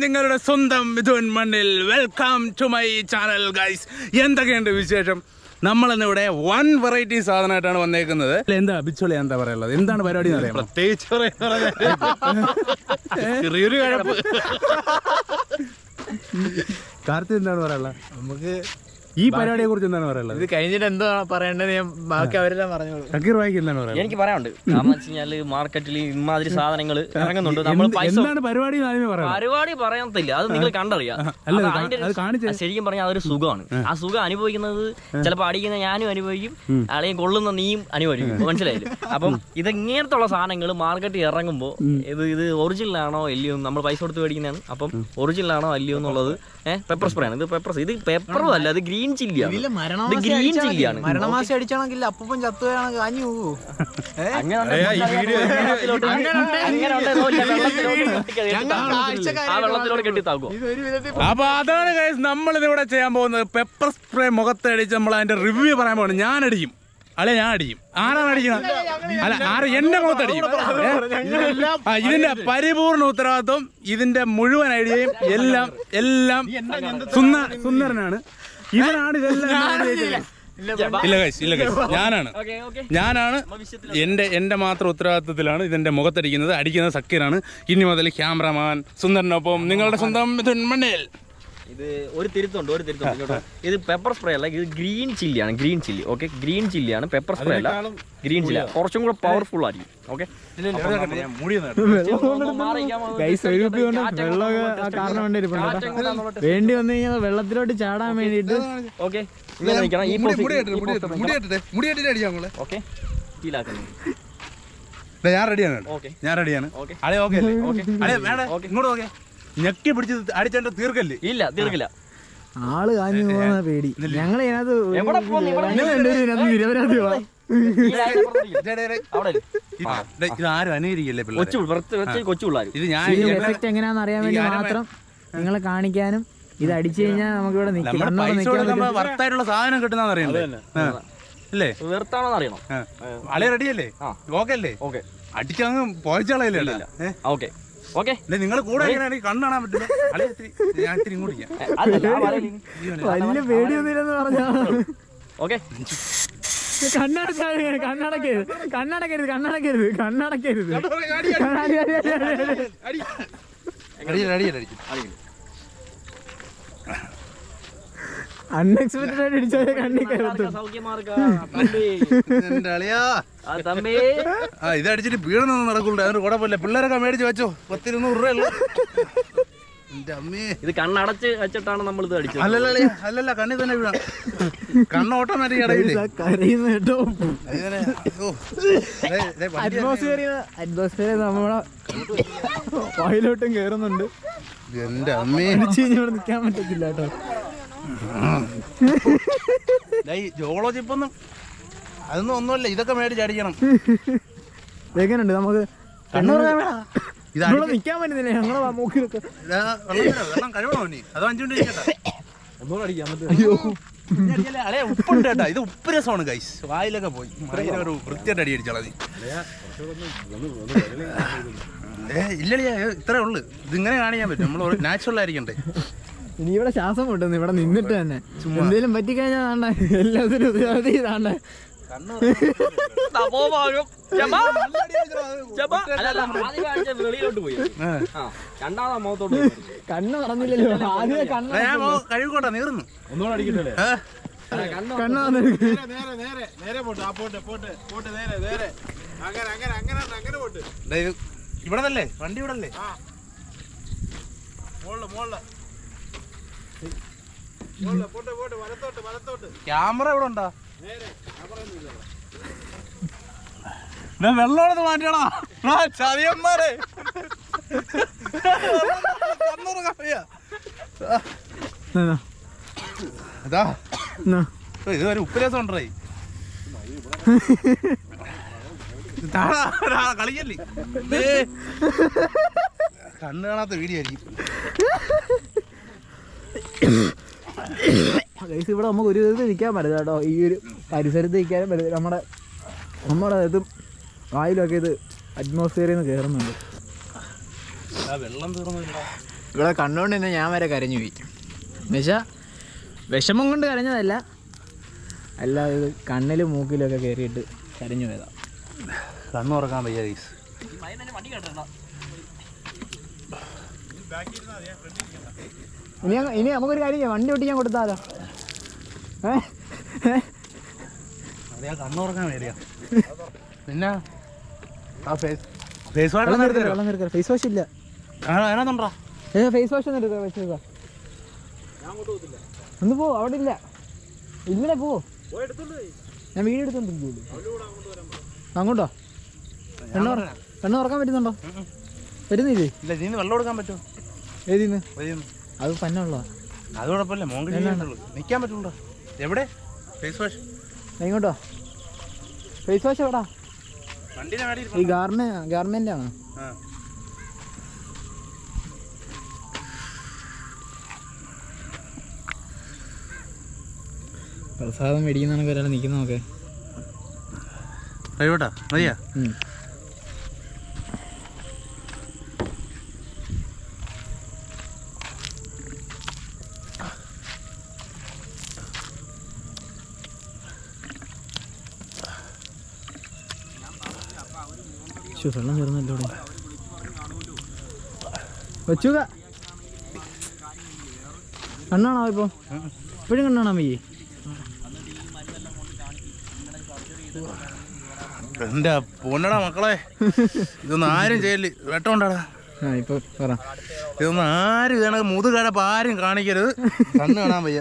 നിങ്ങളുടെ സ്വന്തം മിഥുൻ മണ്ണിൽ. Welcome to my channel guys. എന്തൊക്കെയുണ്ട് വിശേഷം? നമ്മളിന്നിവിടെ 1 വെറൈറ്റി സാധനമായിട്ടാണ് വന്നേക്കുന്നത്. എന്താ ബിച്ചോളി എന്താ പറയുള്ളത്? എന്താണ് പരിപാടി എന്ന് അറിയാം? പ്രത്യേകിച്ച് ചെറിയൊരു കഴപ്പ്. കാർത്തി എന്താണ് പറയാനുള്ളത്? നമുക്ക് ഈ പരിപാടിയെ കുറിച്ച് എന്താണ് പറയാനുള്ളത്? ഇത് കഴിഞ്ഞിട്ട് എന്തോ പറയേണ്ടത് ഞാൻ ബാക്കി അവരെല്ലാം പറഞ്ഞോളൂ. ഷക്കീർ ഭായിക്ക് എന്താണ് പറയുന്നത്? എനിക്ക് പറയാനുണ്ട്. കാരണം വെച്ച് കഴിഞ്ഞാൽ മാർക്കറ്റിൽ ഇമാതിരി സാധനങ്ങൾ ഇറങ്ങുന്നുണ്ട്. നമ്മൾ എന്താണ് പരിപാടി പരിപാടി പറയത്തില്ല, അത് നിങ്ങൾ കണ്ടറിയാം. ശരിക്കും പറഞ്ഞാൽ അതൊരു സുഖമാണ്. ആ സുഖം അനുഭവിക്കുന്നത് ചിലപ്പോൾ അടിക്കുന്ന ഞാനും അനുഭവിക്കും, അല്ലെങ്കിൽ കൊള്ളുന്ന നീയും അനുഭവിക്കും. മനസ്സിലായില്ലേ? അപ്പം ഇത് ഇങ്ങനത്തുള്ള സാധനങ്ങൾ മാർക്കറ്റിൽ ഇറങ്ങുമ്പോൾ ഇത് ഒറിജിനലാണോ അല്ലയോ, നമ്മൾ പൈസ കൊടുത്ത് മേടിക്കുന്നതാണ്. അപ്പം ഒറിജിനലാണോ അല്ലയോ എന്നുള്ളത് പെപ്പർ സ്പ്രേ ആണ്. ഇത് പെപ്പറും അല്ല, അത് ഗ്രീൻ ചില്ലിയാണ്. ഗ്രീൻ ചില്ലിയാണ്. മരണമാസി അടിച്ചാണെങ്കിൽ അപ്പം ചത്തുകയാണെങ്കിൽ കാഞ്ഞു പോകും. വെള്ളത്തിലോട് കെട്ടിത്താക്കും. അപ്പൊ അതാണ് നമ്മളിതിവിടെ ചെയ്യാൻ പോകുന്നത്. പെപ്പർ സ്പ്രേ മുഖത്തടിച്ച് നമ്മൾ അതിന്റെ റിവ്യൂ പറയാൻ പോകുന്നത്. ഞാൻ അടിക്കും, അല്ലെ ഞാൻ അടിക്കും. ആരാണ് അടിക്കണം? അല്ല, ആര് എന്റെ മുഖത്തടിക്കും. ഇതിന്റെ പരിപൂർണ ഉത്തരവാദിത്വം, ഇതിന്റെ മുഴുവൻ ഐഡിയയും എല്ലാം സുന്ദരനാണ്. ഇവനാണ് ഇതെല്ലാം. ഇല്ല ഗൈസ്, ഞാനാണ് എന്റെ മാത്രം ഉത്തരവാദിത്വത്തിലാണ് ഇതിന്റെ മുഖത്തടിക്കുന്നത്. അടിക്കുന്നത് സക്കീറാണ്. ഇനി മുതൽ ക്യാമറമാൻ സുന്ദരനൊപ്പം നിങ്ങളുടെ സ്വന്തം മിഥുൻ മണ്ണിൽ. ഇത് ഒരു തിരുത്തുണ്ട് കേട്ടോ. ഇത് പെപ്പർ സ്പ്രേ അല്ല, ഇത് ഗ്രീൻ ചില്ലിയാണ്. Green chilli. ഓക്കെ, ഗ്രീൻ ചില്ലിയാണ്, പെപ്പർ സ്പ്രേ അല്ല. ഗ്രീൻ ചില്ലി കുറച്ചും കൂടെ പവർഫുൾ ആയിരിക്കും. ഓക്കെ, വേണ്ടി വന്നു കഴിഞ്ഞാൽ വെള്ളത്തിലോട്ട് ചാടാൻ വേണ്ടിട്ട്. ഓക്കെ, ഞാൻ റെഡിയാണ്. ഇങ്ങോട്ട് ഓക്കെ, ഞെക്കി പിടിച്ച് അടിച്ചോണ്ട് തീർക്കല്ലേ? ഇല്ല, തീർക്കില്ല. ആള് കാഞ്ഞു പോകുന്ന പേടി. ഞങ്ങൾ നിരപരാധികളാ. ഇതാരും അനുകരിക്കല്ലേ? ഇത് ഞാൻ എഫക്ട് എങ്ങനെയാണെന്ന് അറിയാൻ വേണ്ടി മാത്രം നിങ്ങളെ കാണിക്കാനും, ഇത് അടിച്ചു കഴിഞ്ഞാൽ നമുക്ക് ഇവിടെ വർത്തായിട്ടുള്ള സാധനം കിട്ടുന്ന അറിയണ്ടേ? അല്ലേ? വെറുത്താണോന്ന് അറിയണം. ആളെ റെഡിയല്ലേ? ഓക്കെ അല്ലേ? ഓക്കെ, അടിച്ചങ്ങ് പോയിച്ചാളല്ലേ? Okay okay. നിങ്ങൾ കൂടെ കണ്ണാണാൻ പറ്റില്ല. ഞാൻ ഇത്തിരി ഇങ്ങോട്ട് വലിയ പേടിയൊന്നുമില്ലെന്ന് പറഞ്ഞാ. ഓക്കെ, കണ്ണടക്കരുത്. അൺഎക്സ്പെക്ടഡ് ആയിട്ട് അടിച്ചാൽ കണ്ണി കയറും. ഇതടിച്ചിട്ട് പീഡനൊന്നും നടക്കൂല. അതിന് കുഴപ്പമില്ല, പിള്ളേരൊക്കെ മേടിച്ച് വെച്ചോ. 10-200 രൂപയല്ലോ. ഇത് കണ്ണടച്ച് വെച്ചിട്ടാണ് നമ്മൾ ഇത് അടിച്ചത്. അല്ലല്ല, കണ്ണി തന്നെ വീഴാം. കണ്ണ് ഓട്ടോമാറ്റിക് അടയില്ലേ? അറ്റ്മോസ്ഫിയർ നമ്മളെ വായിലോട്ടും കേറുന്നുണ്ട്. എന്റെ അമ്മേ, ഇവിടെ നിൽക്കാൻ പറ്റത്തില്ല കേട്ടോ. ജോളോജി ഇപ്പൊന്നും അതൊന്നും ഒന്നുമല്ല. ഇതൊക്കെ മേടിച്ച് അടിക്കണം. എങ്ങനെയുണ്ട് നമുക്ക്? നിക്കാൻ പറ്റുന്നില്ല ഞങ്ങളെ മൂക്കിലൊക്കെ. വെള്ളം കഴിവണോ നീ? അത് 5 മിനിറ്റ് ഉപ്പുണ്ട് കേട്ടാ. ഇത് ഉപ്പ് രസമാണ് ഗൈസ്. വായിലൊക്കെ പോയി ഒരു വൃത്തിയായിട്ട് അടി അടിച്ചാളതി. ഇല്ലടിയാ, ഇത്രേ ഉള്ളു. ഇതിങ്ങനെ കാണിക്കാൻ പറ്റും. നമ്മൾ നാച്ചുറൽ ആയിരിക്കണ്ടേ? ഇനി ഇവിടെ ശ്വാസം പൊട്ടുന്നു ഇവിടെ നിന്നിട്ട് തന്നെ. എന്തെങ്കിലും പറ്റിക്കഴിഞ്ഞാൽ താണ്ട എല്ലാത്തിനും ഉത്തരവാദി താണ്ട. വെളിയിലോട്ട് പോയി, രണ്ടാമതാ മുഖത്തോട്ട്. കണ്ണ് പറഞ്ഞില്ലല്ലോ, ആദ്യമേ കണ്ണ് കഴിവോട്ടാ നീർന്നു. കണ്ണ് ഇവിടെ നല്ലേ വണ്ടി? ഇവിടെ അല്ലേ? ക്യാമറ ഇവിടെ ഉണ്ടാ? വെള്ളോടത്ത് മാറ്റിയാടാ ചതിയന്മാരെ. ഇതുവരെ ഉപ്പുരസം ഉണ്ടേ. കളിക്കല്ലേ? കണ്ണ് കാണാത്ത വീഡിയോ ആയിരിക്കും. ഇവിടെ നമുക്ക് ഒരു വിധത്തിൽ നിൽക്കാൻ പറ്റില്ല കേട്ടോ. ഈ ഒരു പരിസരത്ത് നിൽക്കാനും പറ്റില്ല. നമ്മുടെ ഇതും വായിലൊക്കെ ഇത് അറ്റ്മോസ്ഫിയറിൽ നിന്ന് കയറുന്നുണ്ട്. വെള്ളം തീർന്നില്ല. ഇവിടെ കണ്ടുകൊണ്ട് തന്നെ ഞാൻ വരെ കരഞ്ഞു പോയി. എന്നുവെച്ചാൽ വിഷമം കൊണ്ട് കരഞ്ഞതല്ല, അല്ലാതെ ഇത് കണ്ണിലും മൂക്കിലൊക്കെ കയറിയിട്ട് കരഞ്ഞു പോയതാ. കണ്ണു തുറക്കാൻ വയ്യ ഗൈസ്. ഇനി നമുക്കൊരു കാര്യം ചെയ്യാം, വണ്ടി ഓട്ടിക്കാൻ കൊടുത്താലോ? അതെയാ കണ്ണു തുറക്കാൻ വരിക. പിന്നെ ഫേസ് ഫേസ് വാഷ് ഇല്ല, ഫേസ് വാഷ് ഒന്നും എടുക്കാം. ഒന്ന് പോ, അവിടെ ഇല്ല. ഇല്ലേ പോ, ഞാൻ വീഡിയോ എടുത്തോണ്ടിരിക്കുള്ളൂ. അങ്ങോട്ടോ? കണ്ണു തുറക്കാൻ പറ്റുന്നുണ്ടോ? വരുന്നില്ലേ? ഇല്ല. ഇതിന് വെള്ളം കൊടുക്കാൻ പറ്റുമോ? ഏതിന്ന്? അത് പന്നുള്ളതാ. അത് കുഴപ്പമില്ല, മോങ്കി നിൽക്കാൻ പറ്റുന്നുണ്ടോ? എവിടെ ഫേസ് വാഷ്? എങ്ങോട്ടോ ഫേസ് വാഷ്? എവിടാ? ഈ ഗാർമെന്റ് ആണോ? പ്രസാദം മേടിക്കുന്ന ഒരാൾ നിൽക്കുന്ന നോക്കേ. കഴിവട്ടാ മതിയാ? വെള്ളം ചേർന്നല്ലോ വെച്ചുക. കണ്ണാണോ ഇപ്പോൾ? ഇപ്പോഴും കണ്ണാണോ മയ്യേ? എന്റെ പൊന്നടാ മക്കളെ, ഇതൊന്നും ആരും ചെയ്യല്. വെട്ടമുണ്ടാടാ. ഇപ്പൊ പറ. ഇതൊന്നും ആരും ഇതാണ് മുതുകടപ്പ് ആരും കാണിക്കരുത്. കണ്ണ് കാണാൻ വയ്യ.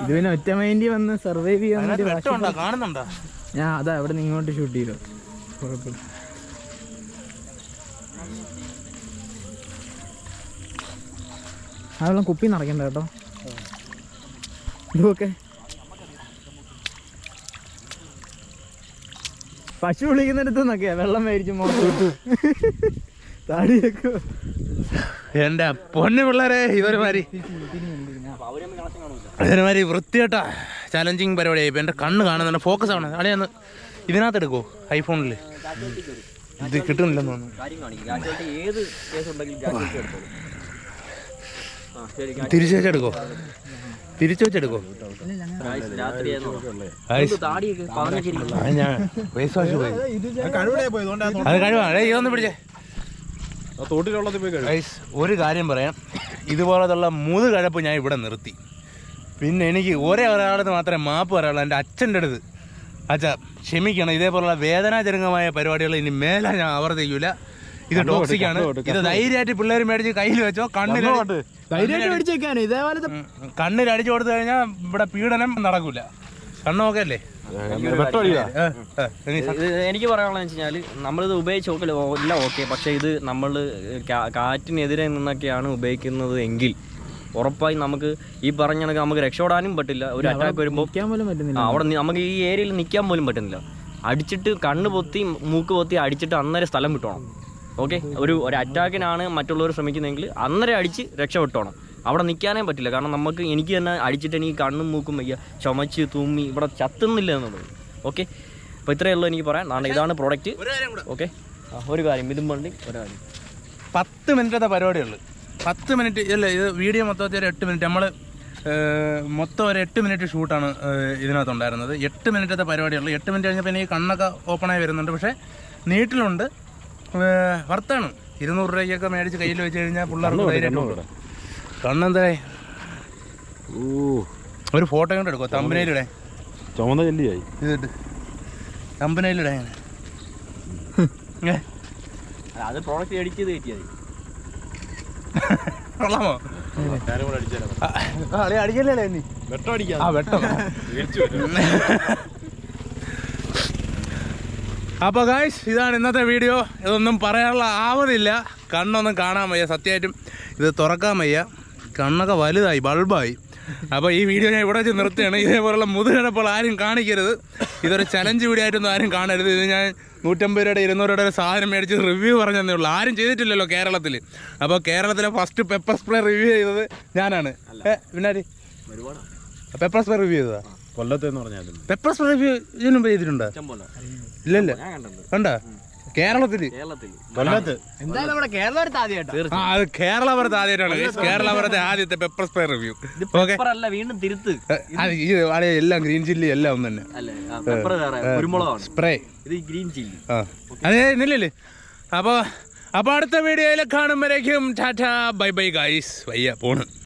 ഇത് പിന്നെ ഒറ്റ മൈൻഡിൽ വന്ന് സർവൈവ് ചെയ്യാൻ വെട്ടമുണ്ടാ? കാണുന്നുണ്ടോ? ഞാൻ അതാ അവിടെ നിന്ന് ഇങ്ങോട്ട് ഷൂട്ട് ചെയ്തോ. കുഴപ്പമില്ല. ആ വെള്ളം കുപ്പി നിറയ്ക്കണ്ട കേട്ടോ. ഇതൊക്കെ പശു വിളിക്കുന്നിടത്തു നിന്നൊക്കെയാ വെള്ളം മേടിച്ച് മോട്ട് താടിയൊക്കെ. എന്റെ പൊന്നു പിള്ളേരെ, ഇതൊരുമാതിരി വൃത്തികെട്ടാ ചലഞ്ചിങ് പരിപാടിയായി. ഇപ്പം എൻ്റെ കണ്ണ് കാണുന്നുണ്ട്, ഫോക്കസ് ആണ്. അളിയാന്ന് ഇതിനകത്ത് എടുക്കുമോ? ഐഫോണിൽ ഇത് കിട്ടുന്നില്ലെന്ന് തോന്നുന്നു. തിരിച്ചു വെച്ചെടുക്കോ? തിരിച്ചു വെച്ചെടുക്കോ? ഞാൻ ഫേസ് വാഷ് പോയി. അത് കഴിവാ. ഇതൊന്നും പിടിച്ചേ. ഒരു കാര്യം പറയാം, ഇതുപോലത്തുള്ള മുതുകഴപ്പ് ഞാൻ ഇവിടെ നിർത്തി. പിന്നെ എനിക്ക് ഒരാളത് മാത്രമേ മാപ്പ് പറയാനുള്ളൂ, എൻ്റെ അച്ഛൻ്റെ അടുത്ത്. അച്ഛാ ക്ഷമിക്കണം, ഇതേപോലുള്ള വേദനാജനകമായ പരിപാടികൾ ഇനി മേലെ ഞാൻ ആവർത്തിക്കൂല. ഇത് ടോക്സിക്കാണ്. ഇത് ധൈര്യമായിട്ട് പിള്ളേർ മേടിച്ച് കയ്യിൽ വെച്ചോ. കണ്ണിൽ അടിച്ചു കൊടുത്തു കഴിഞ്ഞാൽ ഇവിടെ പീഡനം നടക്കൂല. കണ്ണൊക്കെ അല്ലേ? എനിക്ക് പറയാനുള്ളത് വെച്ച് കഴിഞ്ഞാൽ നമ്മളിത് ഉപയോഗിച്ച് നോക്കല എല്ലാം ഓക്കെ, പക്ഷേ ഇത് നമ്മൾ കാറ്റിനെതിരെ നിന്നൊക്കെയാണ് ഉപയോഗിക്കുന്നത് എങ്കിൽ ഉറപ്പായി നമുക്ക് ഈ പറഞ്ഞ കണക്ക് നമുക്ക് രക്ഷപ്പെടാനും പറ്റില്ല. ഒരു അറ്റാക്ക് വരുമ്പോൾ അവിടെ നമുക്ക് ഈ ഏരിയയിൽ നിൽക്കാൻ പോലും പറ്റുന്നില്ല. അടിച്ചിട്ട് കണ്ണ് പൊത്തി മൂക്ക് പൊത്തി അടിച്ചിട്ട് അന്നേരം സ്ഥലം വിട്ടോണം. ഓക്കെ, ഒരു അറ്റാക്കിനാണ് മറ്റുള്ളവർ ശ്രമിക്കുന്നതെങ്കിൽ അന്നേരം അടിച്ച് രക്ഷപ്പെട്ടോണം. അവിടെ നിൽക്കാനേ പറ്റില്ല. കാരണം എനിക്ക് തന്നെ അടിച്ചിട്ട് എനിക്ക് കണ്ണും മൂക്കും വയ്യ, ചുമച്ച് തുമ്മി ഇവിടെ ചത്തുന്നില്ല എന്നുള്ളത്. ഓക്കെ, അപ്പോൾ ഇത്രയേ ഉള്ളൂ എനിക്ക് പറയാം. ഇതാണ് പ്രോഡക്റ്റ്. ഓക്കെ, ഒരു കാര്യം ഇതും വേണ്ടി ഒരു കാര്യം 10 മിനിറ്റത്തെ പരിപാടിയുള്ളൂ. 10 മിനിറ്റ് അല്ല, ഇത് വീഡിയോ മൊത്തത്തിൽ 8 മിനിറ്റ്. നമ്മൾ മൊത്തം ഒരു 8 മിനിറ്റ് ഷൂട്ടാണ് ഇതിനകത്തുണ്ടായിരുന്നത്. 8 മിനിറ്റത്തെ പരിപാടിയുള്ളൂ. 8 മിനിറ്റ് കഴിഞ്ഞപ്പോൾ എനിക്ക് കണ്ണൊക്കെ ഓപ്പണായി വരുന്നുണ്ട്. പക്ഷേ നീട്ടിലുണ്ട്, വർത്താണ്. 200 രൂപയ്ക്കൊക്കെ മേടിച്ച് കയ്യിൽ വെച്ച് കഴിഞ്ഞാൽ പിള്ളേർക്ക് ധൈര്യമായിട്ട് കണ്ണെന്താ. ഒരു ഫോട്ടോ കൊണ്ട് എടുക്കുമോ? തമ്പനയിലിടെ ചുമന്ന ചെല്ലിയായി ഇതിട്ട് തമ്പനയിലിടെ അത് പ്രോഡക്റ്റ് എഡിറ്റ് ചെയ്ത് കയറ്റിയാൽ കൊള്ളാമോ? അടിക്കല്ലേ നീ? വെട്ടം അടിക്കാം. ആ വെട്ടം. അപ്പോൾ ഗായ്സ്, ഇതാണ് ഇന്നത്തെ വീഡിയോ. ഇതൊന്നും പറയാനുള്ള ആവതില്ല. കണ്ണൊന്നും കാണാൻ വയ്യ, സത്യമായിട്ടും ഇത് തുറക്കാൻ വയ്യ. കണ്ണൊക്കെ വലുതായി, ബൾബായി. അപ്പോൾ ഈ വീഡിയോ ഞാൻ ഇവിടെ വെച്ച് നിർത്തുകയാണ്. ഇതേപോലുള്ള മുതുകിടപ്പോൾ ആരും കാണിക്കരുത്. ഇതൊരു ചലഞ്ച് വീഡിയോ ആയിട്ടൊന്നും ആരും കാണരുത്. ഇത് ഞാൻ 150 രൂപയുടെ 200 രൂപയുടെ സാധനം മേടിച്ച് റിവ്യൂ പറഞ്ഞതേ ഉള്ളൂ. ആരും ചെയ്തിട്ടില്ലല്ലോ കേരളത്തിൽ. അപ്പോൾ കേരളത്തിലെ ഫസ്റ്റ് പെപ്പർ സ്പ്രേ റിവ്യൂ ചെയ്തത് ഞാനാണ്. പിന്നെ പെപ്പർ സ്പ്രേ റിവ്യൂ ചെയ്തതാ കൊല്ലത്തെന്ന് പറഞ്ഞാൽ പെപ്പർ സ്പ്രേ റിവ്യൂ ഇതിനു മുമ്പ് ചെയ്തിട്ടുണ്ടോ? ഇല്ലല്ല, കണ്ടാ? കേരളത്തില് എന്തായാലും നമ്മുടെ കേരളത്തെ ആദ്യമായിട്ടാണ്. അത് കേരളപുരത്ത് ആദ്യമായിട്ടാണ് കേരളപുരത്തെ ആദ്യത്തെ പെപ്പർ സ്പ്രേ റിവ്യൂ. ഓക്കെ, അല്ല വീണ്ടും തിരുത്ത്. എല്ലാം ഗ്രീൻ ചില്ലി എല്ലാം ഒന്ന് തന്നെ അല്ലേ പെപ്പർ വേറെ കുരുമുളകാണ് സ്പ്രേ. ഇത് ഗ്രീൻ ചില്ലി. അതെ ഇല്ലല്ലേ. അപ്പൊ അടുത്ത വീഡിയോയിൽ കാണുമ്പോഴേക്കും ടാറ്റ ബൈ ബൈ ഗൈസ്. വയ്യ പോണ്.